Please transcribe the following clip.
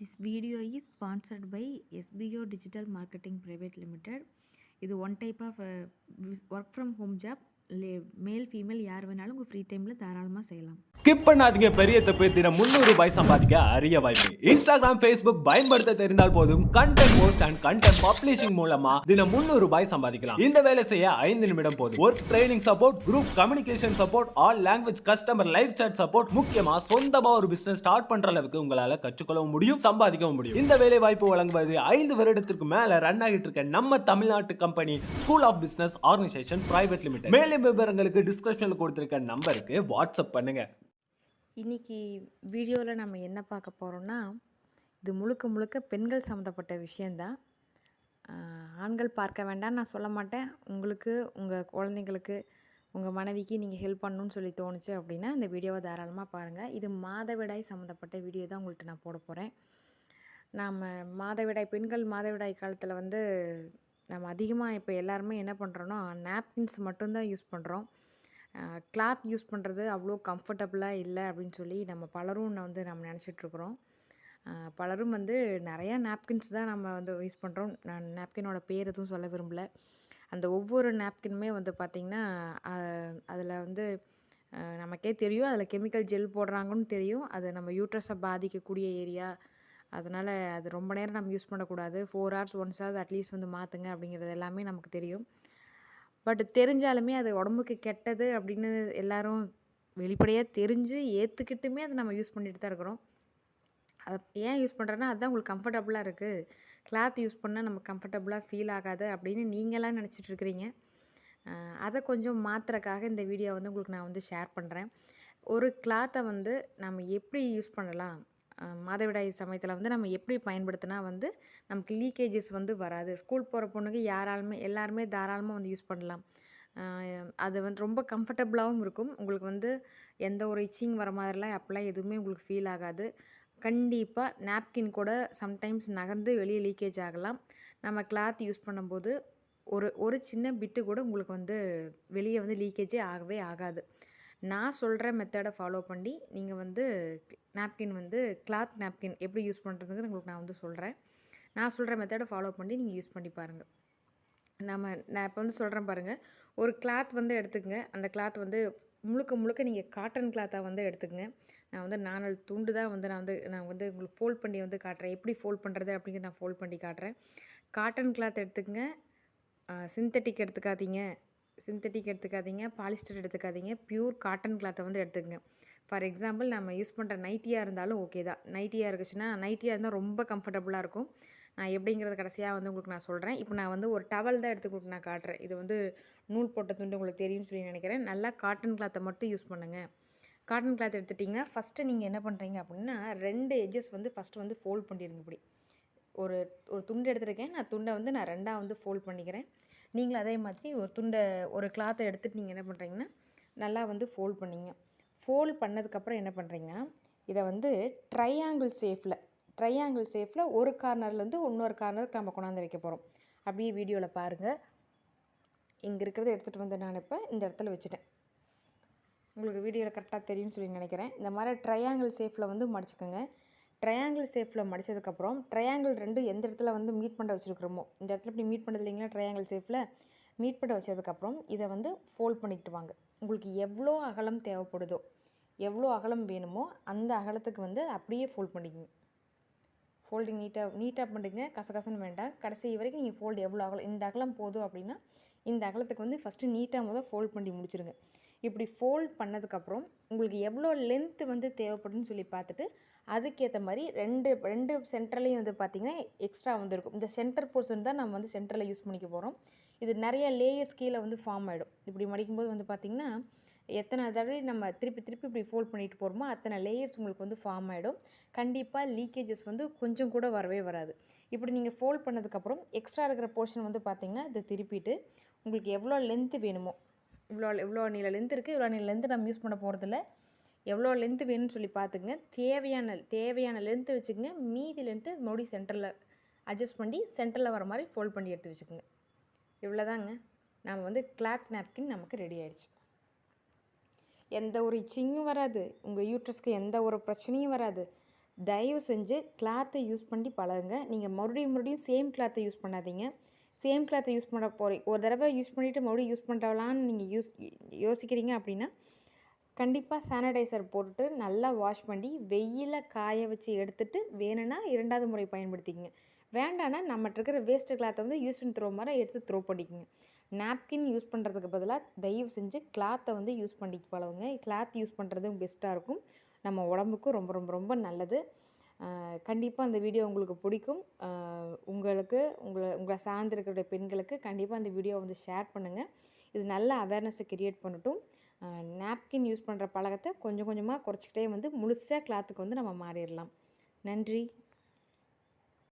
This video is sponsored by SBO Digital Marketing Private Limited. இது one type of work from home job. Male female யார் வேணாலும் உங்கள் free டைமில் தாராளமாக செய்யலாம். ஸ்கிப் பண்ணாதீங்க. பெரிய தப்பு. தினம் 300 ரூபாய் சம்பாதிக்க அரிய வாய்ப்பு. இன்ஸ்டாகிராம், ஃபேஸ்புக் பயன்படுத்த தெரிந்தால் போதும். Content post and content publishing மூலமா தினம் 300 ரூபாய் சம்பாதிக்கலாம். இந்த வேலை செய்ய 5 நிமிடம் போதும். Work training support, group communication support, all language customer live chat support, முக்கியமா சொந்தமா ஒரு பிசினஸ் ஸ்டார்ட் பண்ற அளவுக்கு உங்களால கற்றுக்கொள்ளவும் முடியும், சம்பாதிக்கவும் முடியும். இந்த வேலை வாய்ப்பு வழங்குவது 5 வருடத்திற்கு மேல ரன் ஆகிட்டு இருக்க நம்ம தமிழ்நாட்டு company school of business organisation private limited. மேலும் விவரங்களுக்கு டிஸ்கிரிப்ஷன்ல கொடுத்திருக்க நம்பருக்கு வாட்ஸ்அப் பண்ணுங்க. இன்னைக்கு வீடியோவில் நம்ம என்ன பார்க்க போகிறோம்னா, இது முழுக்க முழுக்க பெண்கள் சம்மந்தப்பட்ட விஷயந்தான். ஆண்கள் பார்க்க வேண்டாம் நான் சொல்ல மாட்டேன். உங்களுக்கு, உங்கள் குழந்தைங்களுக்கு, உங்கள் மனைவிக்கு நீங்கள் ஹெல்ப் பண்ணணும்னு சொல்லி தோணுச்சு அப்படின்னா இந்த வீடியோவை தாராளமாக பாருங்கள். இது மாதவிடாய் சம்மந்தப்பட்ட வீடியோ தான் உங்கள்கிட்ட நான் போட போகிறேன். நாம் பெண்கள் மாதவிடாய் காலத்தில் நம்ம அதிகமாக இப்போ எல்லாருமே என்ன பண்ணுறோன்னா, நாப்கின்ஸ் மட்டும்தான் யூஸ் பண்ணுறோம். கிளாத் யூஸ் பண்ணுறது அவ்வளோ கம்ஃபர்டபுளாக இல்லை அப்படின்னு சொல்லி பலரும் நம்ம நினச்சிட்ருக்குறோம். பலரும் நிறையா நாப்கின்ஸ் தான் நம்ம யூஸ் பண்ணுறோம். நான் நாப்கினோட பேர் எதுவும் சொல்ல விரும்பலை. அந்த ஒவ்வொரு நாப்கினுமே பார்த்திங்கன்னா அதில் நமக்கே தெரியும் அதில் கெமிக்கல் ஜெல் போடுறாங்கன்னு தெரியும். அது நம்ம யூட்ரஸை பாதிக்கக்கூடிய ஏரியா. அதனால் அது ரொம்ப நேரம் நம்ம யூஸ் பண்ணக்கூடாது. 4 hours ஒன்ஸாவது அட்லீஸ்ட் மாற்றுங்க அப்படிங்கிறது எல்லாமே நமக்கு தெரியும். பட் தெரிஞ்சாலுமே அது உடம்புக்கு கெட்டது அப்படின்னு எல்லாரும் வெளிப்படையாக தெரிஞ்சு ஏற்றுக்கிட்டுமே அதை நம்ம யூஸ் பண்ணிட்டு தான் இருக்கிறோம். அதை ஏன் யூஸ் பண்ணுறேன்னா, அதுதான் உங்களுக்கு கம்ஃபர்டபுளாக இருக்குது. கிளாத் யூஸ் பண்ணால் நம்ம கம்ஃபர்டபுளாக ஃபீல் ஆகாது அப்படின்னு நீங்களாம் நினச்சிட்டு இருக்கிறீங்க. அதை கொஞ்சம் மாற்றுறக்காக இந்த வீடியோ உங்களுக்கு நான் ஷேர் பண்ணுறேன். ஒரு கிளாத்தை நம்ம எப்படி யூஸ் பண்ணலாம், மாதவிடாய் சமயத்தில் நம்ம எப்படி பயன்படுத்தினா நமக்கு லீக்கேஜஸ் வராது. ஸ்கூல் போகிற பொண்ணுக்கு எல்லாருமே தாராளமாக யூஸ் பண்ணலாம். அது ரொம்ப கம்ஃபர்டபுளாகவும் இருக்கும். உங்களுக்கு எந்த ஒரு இச்சிங் வர மாதிரிலாம் அப்போல்லாம் எதுவுமே உங்களுக்கு ஃபீல் ஆகாது. கண்டிப்பாக நாப்கின் கூட சம்டைம்ஸ் நகர்ந்து வெளியே லீக்கேஜ் ஆகலாம். நம்ம கிளாத் யூஸ் பண்ணும்போது ஒரு சின்ன பிட்டு கூட உங்களுக்கு வெளியே லீக்கேஜே ஆகவே ஆகாது. நான் சொல்கிற மெத்தடை ஃபாலோ பண்ணி நீங்கள் நாப்கின் கிளாத் நாப்கின் எப்படி யூஸ் பண்ணுறதுங்கிறது உங்களுக்கு நான் சொல்கிறேன். நான் சொல்கிற மெத்தடை ஃபாலோ பண்ணி நீங்கள் யூஸ் பண்ணி பாருங்கள். நான் இப்போ சொல்கிறேன் பாருங்கள். ஒரு கிளாத் எடுத்துக்கங்க. அந்த கிளாத் முழுக்க முழுக்க நீங்கள் காட்டன் கிளாத்தாக எடுத்துக்கங்க. நான் 4 துண்டு தான் நான் உங்களுக்கு ஃபோல்ட் பண்ணி காட்டுறேன். எப்படி ஃபோல்ட் பண்ணுறது அப்படிங்கிறது நான் ஃபோல்ட் பண்ணி காட்டுறேன். காட்டன் கிளாத் எடுத்துக்கங்க. சிந்தட்டிக் எடுத்துக்காதீங்க, பாலிஸ்டர் எடுத்துக்காதீங்க. பியூர் காட்டன் கிளாத்தை எடுத்துக்கங்க. ஃபார் எக்ஸாம்பிள் நம்ம யூஸ் பண்ணுற நைட்டியாக இருந்தாலும் ஓகே தான். நைட்டியாக இருக்குச்சுன்னா, நைட்டியாக இருந்தால் ரொம்ப கம்ஃபர்டபுளாக இருக்கும். நான் எப்படிங்கிறது கடைசியாக உங்களுக்கு நான் சொல்கிறேன். இப்போ நான் ஒரு டவல் தான் எடுத்து உங்களுக்கு நான் காட்டுறேன். இது நூல் போட்ட துண்டு உங்களுக்கு தெரியும்னு சொல்லி நினைக்கிறேன். நல்லா காட்டன் கிளாத்தை மட்டும் யூஸ் பண்ணுங்கள். காட்டன் கிளாத் எடுத்துட்டிங்கன்னா ஃபஸ்ட்டு நீங்கள் என்ன பண்ணுறீங்க அப்படின்னா, 2 எட்ஜஸ் ஃபஸ்ட்டு ஃபோல்ட் பண்ணிடுங்க. இப்படி ஒரு துண்டு எடுத்துருக்கேன். நான் துண்டை நான் 2ஆக ஃபோல்ட் பண்ணிக்கிறேன். நீங்களும் அதே மாதிரி ஒரு கிளாத்தை எடுத்துகிட்டு நீங்கள் என்ன பண்ணுறீங்கன்னா நல்லா ஃபோல்ட் பண்ணிங்க. ஃபோல்ட் பண்ணதுக்கப்புறம் என்ன பண்ணுறீங்கன்னா, இதை ட்ரையாங்கிள் ஷேப்பில் ஒரு கார்னர்லேருந்து இன்னொரு கார்னருக்கு நம்ம கொண்டாந்து வைக்க போகிறோம். அப்படியே வீடியோவில் பாருங்கள். இங்கே இருக்கிறத எடுத்துகிட்டு நான் இப்போ இந்த இடத்துல வச்சுட்டேன். உங்களுக்கு வீடியோவில் கரெக்டாக தெரியும்னு சொல்லி நினைக்கிறேன். இந்த மாதிரி ட்ரையாங்கிள் ஷேப்பில் மடிச்சுக்கோங்க. ட்ரையாங்கிள் ஷேப்பில் மடித்ததுக்கப்புறம் ட்ரையாங்கிள் 2 எந்த இடத்துல மீட் பண்ண வச்சுருக்கிறோமோ, இந்த இடத்துல இப்படி மீட் பண்ணது இல்லைங்களா, ட்ரையாங்கிள் ஷேப்பில் மீட் பண்ண வச்சதுக்கப்புறம் இதை ஃபோல்ட் பண்ணிக்கிட்டு வாங்க. உங்களுக்கு எவ்வளோ அகலம் தேவைப்படுதோ, எவ்வளோ அகலம் வேணுமோ அந்த அகலத்துக்கு அப்படியே ஃபோல்ட் பண்ணிக்கங்க. ஃபோல்டிங் நீட்டாக பண்ணுங்க. கசகசன்னு வேண்டாம். கடைசி வரைக்கும் நீங்கள் ஃபோல்டு எவ்வளோ அகலம், இந்த அகலம் போதும் அப்படின்னா இந்த அகலத்துக்கு ஃபஸ்ட்டு நீட்டாக ஃபோல்ட் பண்ணி முடிச்சுருங்க. இப்படி ஃபோல்ட் பண்ணதுக்கப்புறம் உங்களுக்கு எவ்வளோ லென்த்து தேவைப்படுதுன்னு சொல்லி பார்த்துட்டு அதுக்கேற்ற மாதிரி ரெண்டு சென்டர்லேயும் பார்த்திங்கன்னா எக்ஸ்ட்ரா இருக்கும். இந்த சென்டர் போர்ஷன் தான் நம்ம சென்டரில் யூஸ் பண்ணிக்க போகிறோம். இது நிறைய லேயர்ஸ் கீழே ஃபார்ம் ஆகிடும். இப்படி மடிக்கும்போது பார்த்திங்கன்னா எத்தனை தடவை நம்ம திருப்பி இப்படி ஃபோல்ட் பண்ணிட்டு போகிறோமோ அத்தனை லேயர்ஸ் உங்களுக்கு ஃபார்ம் ஆகிடும். கண்டிப்பாக லீக்கேஜஸ் கொஞ்சம் கூட வரவே வராது. இப்படி நீங்கள் ஃபோல்ட் பண்ணதுக்கப்புறம் எக்ஸ்ட்ரா இருக்கிற போர்ஷன் பார்த்திங்கன்னா இதை திருப்பிட்டு உங்களுக்கு எவ்வளோ லென்த்து வேணுமோ, இவ்வளோ நீள லென்த் இருக்குது, இவ்வளோ நீள லென்த்து நம்ம யூஸ் பண்ண போகிறதில்ல. எவ்வளோ லென்த்து வேணும்னு சொல்லி பார்த்துங்க. தேவையான லென்த்து வச்சுக்கோங்க. மீதி லென்த்து மறுபடியும் சென்டரில் அட்ஜஸ்ட் பண்ணி சென்டரில் வர மாதிரி ஃபோல்ட் பண்ணி எடுத்து வச்சுக்கோங்க. இவ்வளோதாங்க. நம்ம கிளாத் நாப்கின் நமக்கு ரெடி ஆயிடுச்சு. எந்த ஒரு இச்சிங்கும் வராது. உங்கள் யூட்ரஸ்க்கு எந்த ஒரு பிரச்சனையும் வராது. தயவு செஞ்சு கிளாத்தை யூஸ் பண்ணி பழகுங்க. நீங்கள் மறுபடியும் சேம் கிளாத்தை யூஸ் பண்ணாதீங்க. சேம் கிளாத்தை யூஸ் பண்ண போகிறீங்க, ஒரு தடவை யூஸ் பண்ணிவிட்டு மறுபடியும் யூஸ் பண்ணலான்னு நீங்கள் யோசிக்கிறீங்க அப்படின்னா, கண்டிப்பாக சானிடைசர் போட்டுட்டு நல்லா வாஷ் பண்ணி வெயில காய வச்சு எடுத்துட்டு வேணும்னா 2வது முறை பயன்படுத்திக்கங்க. வேண்டான்னா நம்மகிட்ட இருக்கிற வேஸ்ட்டு கிளாத்தை வந்து யூஸ் அண்ட் த்ரோ மாதிரி எடுத்து த்ரோ பண்ணிக்கங்க. நாப்கின் யூஸ் பண்ணுறதுக்கு பதிலாக தயவு செஞ்சு கிளாத்தை வந்து யூஸ் பண்ணி பழகுங்க. கிளாத் யூஸ் பண்ணுறது பெஸ்ட்டாக இருக்கும். நம்ம உடம்புக்கும் ரொம்ப ரொம்ப ரொம்ப நல்லது. கண்டிப்பாக அந்த வீடியோ உங்களுக்கு பிடிக்கும். உங்களுக்கு உங்களை சார்ந்திருக்கிற பெண்களுக்கு கண்டிப்பாக அந்த வீடியோ வந்து ஷேர் பண்ணுங்கள். இது நல்ல அவேர்னஸை கிரியேட் பண்ணட்டும். நாப்கின் யூஸ் பண்ணுற பழக்கத்தை கொஞ்சம் கொஞ்சமாக குறைச்சிக்கிட்டே வந்து முழுசாக கிளாத்துக்கு வந்து நம்ம மாறிடலாம். நன்றி.